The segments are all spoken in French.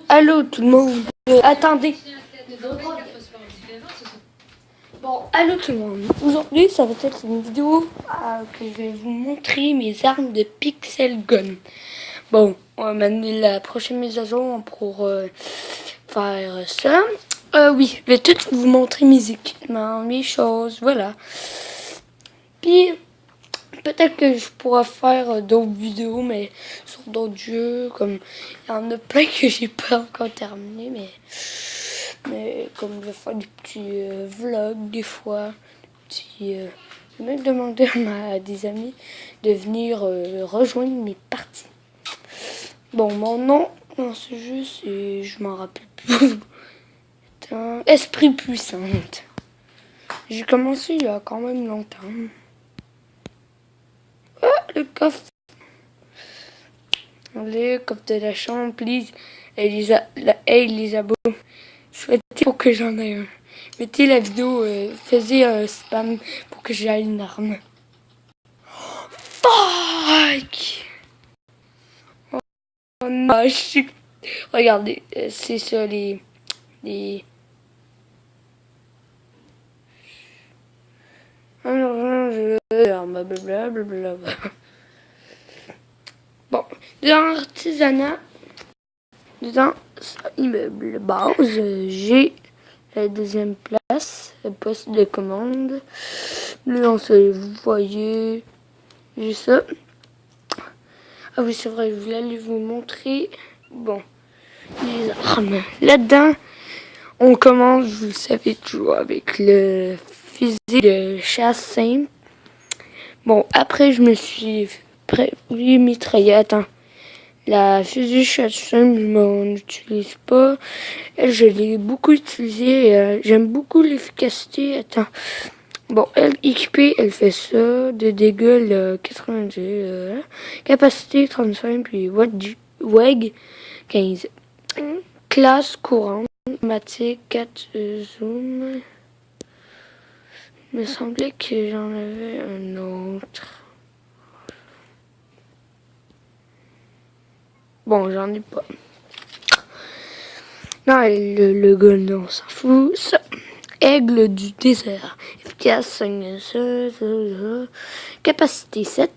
Allô tout le monde. Attendez. Bon, allô tout le monde. Aujourd'hui, ça va être une vidéo que je vais vous montrer mes armes de Pixel Gun. Bon, on va mener la prochaine mise à jour pour faire ça. Oui, je vais tout vous montrer mes équipements, mes choses, voilà. Puis, peut-être que je pourrais faire d'autres vidéos, mais sur d'autres jeux, comme il y en a plein que j'ai pas encore terminé, mais comme je vais faire des petits vlogs des fois, je vais même demander à des amis de venir rejoindre mes parties. Bon, mon nom dans ce jeu, c'est, je m'en rappelle plus, Esprit Puissante. J'ai commencé il y a quand même longtemps. Le coffre. Le coffre de la chambre, please. Elisabeth, souhaitez pour que j'en ai un. Mettez la vidéo, faisez un spam pour que j'aille une arme. Fuck! Oh non, je suis... Regardez, c'est ça les... Blablabla. Bon, dans l'artisanat, dans immeuble base, j'ai la deuxième place, le poste de commande. Là, vous voyez, j'ai ça. Ah oui, c'est vrai, je voulais aller vous montrer. Bon, les armes. Là-dedans, on commence, vous le savez toujours, avec le fusil de chasse simple. Bon, après, je me suis mitraillé. Attends. La fusil chasse simple, je m'en utilise pas. Elle, je l'ai beaucoup utilisée. J'aime beaucoup l'efficacité. Attends. Bon, elle équipée, elle fait ça. De dégâts, 90. Capacité 35, puis WEG 15. Classe courante. Automatique 4 zoom. Il me semblait que j'en avais un autre. Bon, j'en ai pas. Non, le gun, on s'en fout. Ça. Aigle du désert. Efficace 5. Capacité 7.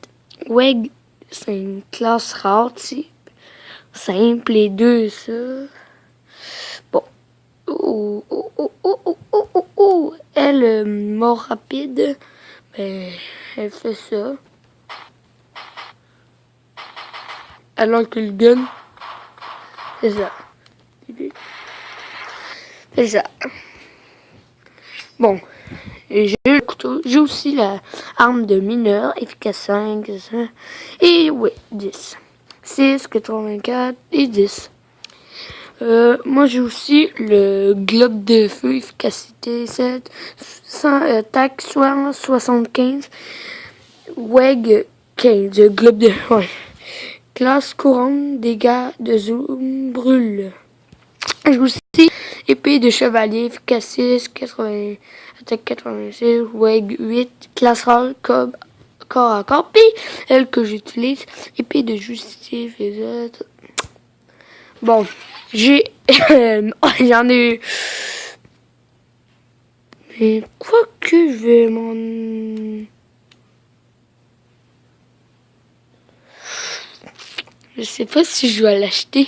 WEG, c'est une classe rare, type. Simple, les deux, ça. Bon. Elle, mort rapide. Ben, elle fait ça. Alors que le gun, c'est ça. C'est ça. Bon, j'ai le couteau. J'ai aussi la arme de mineur, efficace 5, et oui, 10. 6, 84 et 10. Moi j'ai aussi le globe de feu, efficacité 7, tac 75, WEG 15, globe de ouais. Classe courante, dégâts de zoom, brûle. J'ai aussi épée de chevalier, efficace 6, 80, attaque 86, WEG 8, classe rare, corps à corps. Puis, elle que j'utilise, épée de justicier, bon, j'en ai eu. Mais quoi que je vais m'en... Je sais pas si je dois l'acheter.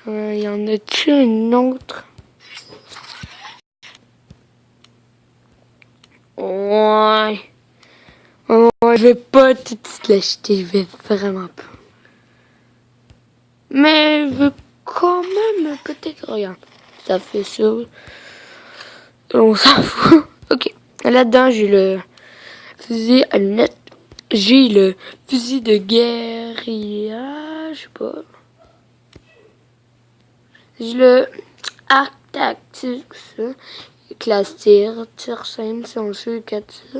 Y en a-tu une autre? Ouais. Je vais pas tout de suite l'acheter. Je vais vraiment pas. Mais je veux quand même peut-être... Regarde. Ça fait ça. On s'en fout. Ok. Là-dedans, j'ai le fusil à lunettes. J'ai le fusil de guérilla. Je sais pas. J'ai le arc tactique, ça. Classe tir simple, si on joue 4 ça.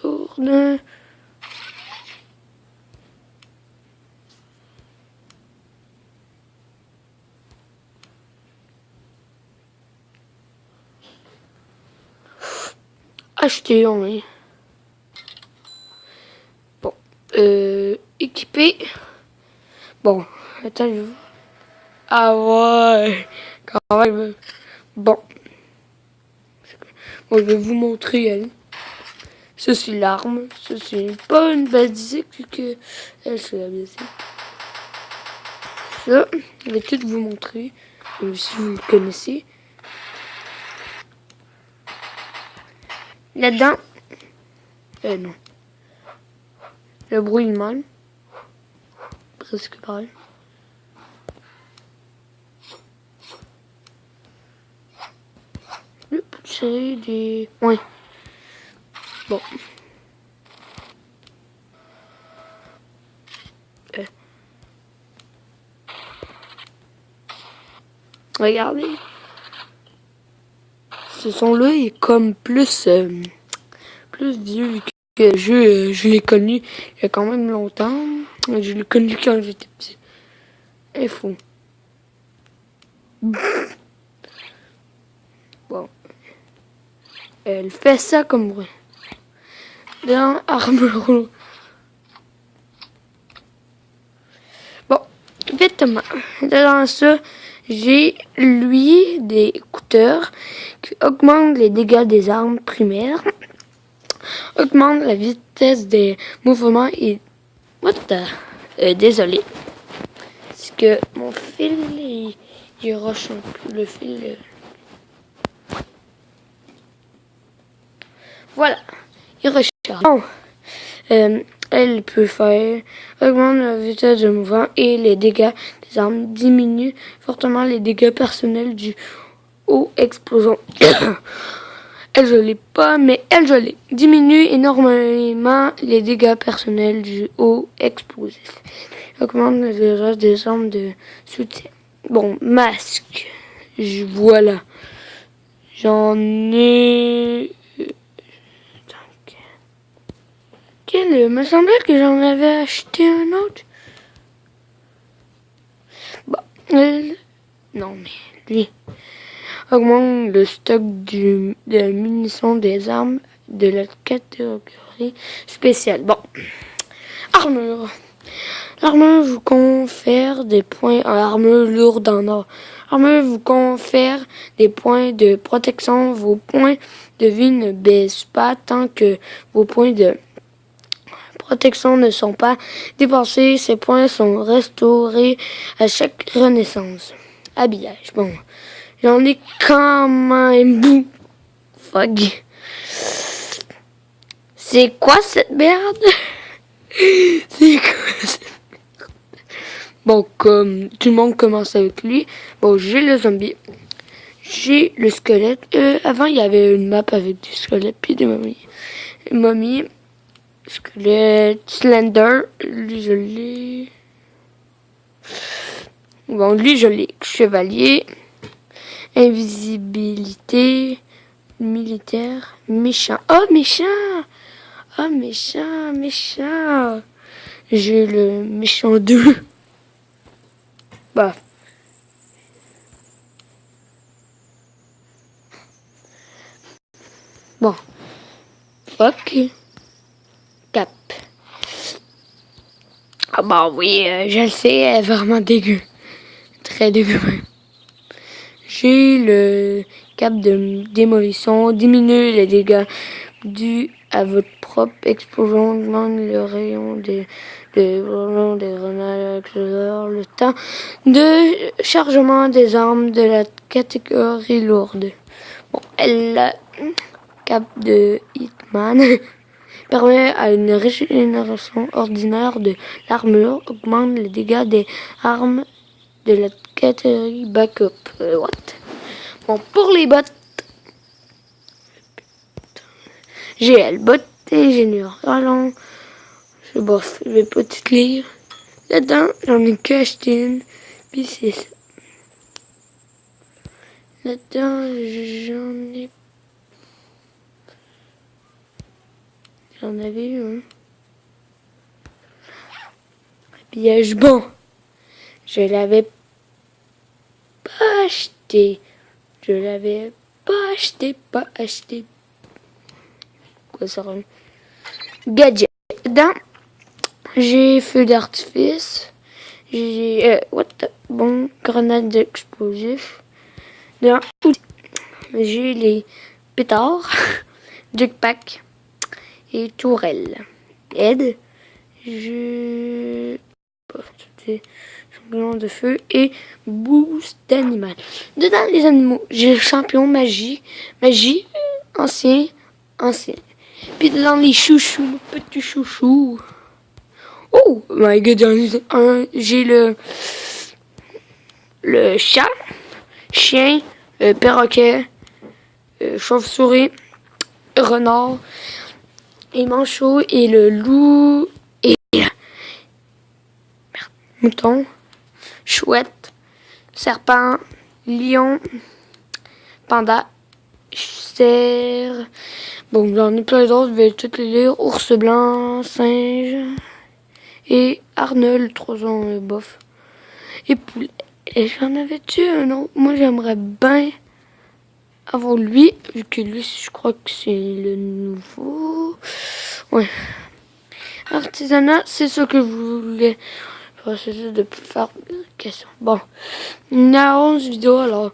Lourde. acheter, oui. Bon, équipé. Bon, attends, ah ouais, quand même. Bon, je vais vous montrer elle. Ça c'est l'arme, ça c'est pas une basique que elle c'est la basique. Ça, je vais tout vous montrer, même si vous le connaissez. Là-dedans, non. Le bruit est mal. Presque pareil. C'est des... Ouais. Bon. Regardez. Ce son-là est comme plus vieux que le jeu. Je l'ai connu il y a quand même longtemps. Je l'ai connu quand j'étais petit. Et fou. Bon. Elle fait ça comme bruit. Dans Armure. Bon, vêtements. Dans ça, j'ai lui des écouteurs qui augmentent les dégâts des armes primaires, augmentent la vitesse des mouvements et... What the... désolé. Parce que mon fil, il rush un peu. Le fil... Voilà. Il recharge. Bon. Elle peut faire augmente la vitesse de mouvement et les dégâts des armes, diminue fortement les dégâts personnels du haut explosion. Elle je l'ai pas, mais elle je l'ai. Diminue énormément les dégâts personnels du haut explosif. Augmente la vitesse des armes de soutien. Bon, masque. Voilà. J'en ai... Il me semblait que j'en avais acheté un autre. Bon, non, mais lui augmente le stock de munitions des armes de la catégorie spéciale. Bon, armure. L'armure vous confère des points en armure lourde en or. L'armure vous confère des points de protection. Vos points de vie ne baissent pas tant que vos points de protection ne sont pas dépensés. Ces points sont restaurés à chaque renaissance. Habillage. Bon, j'en ai quand même bout. Fuck. C'est quoi cette merde? C'est quoi cette merde? Bon, comme tout le monde commence avec lui. Bon, j'ai le zombie. J'ai le squelette. Avant, il y avait une map avec du squelette puis des momies. Momies. Squelette, Slender, lui je l'ai. Bon, lui je l'ai. Chevalier, invisibilité, militaire, méchant. Oh, méchant! Oh, méchant, méchant! J'ai le méchant 2. Bah. Bon. Fuck. Cap. Ah bah oui, je le sais, elle est vraiment dégueu. Très dégueu même. J'ai le cap de démolition, diminue les dégâts dus à votre propre explosion, augmente le rayon des grenades exploseurs, le temps de chargement des armes de la catégorie lourde. Bon, elle a cap de Hitman. Permet à une régénération ordinaire de l'armure, augmente les dégâts des armes de la catégorie backup. What? Bon, pour les bottes, GL, bottes ingénieur. Allons, bof, je vais pas tout lire. Là-dedans, j'en ai qu'acheté une, puis c'est ça. Là-dedans, j'en avais eu un. Habillage bon. Je l'avais pas acheté. Je l'avais pas acheté. quoi ça rime. Gadget. Dedans, j'ai feu d'artifice. J'ai grenade d'explosif. Dedans, j'ai les pétards, jetpack et tourelle. Aide. J'ai champion de feu et boost d'animal. Dedans les animaux, j'ai le champion magie, ancien. Puis dedans les chouchous, petits chouchous. Oh my god, j'ai le chat, chien, perroquet, chauve-souris, renard, et manchot et le loup et mouton, chouette, serpent, lion, panda, cerf. Bon, j'en ai plein d'autres, je vais toutes les lire. Ours blanc, singe et Arnold, 3 ans, bof. Et poulet. Et j'en avais-tu un autre? Moi, j'aimerais bien avoir lui, vu que lui, je crois que c'est le nouveau. Ouais. Artisanat, c'est ce que vous voulez. Processus de faire des questions. Bon, une annonce vidéo, alors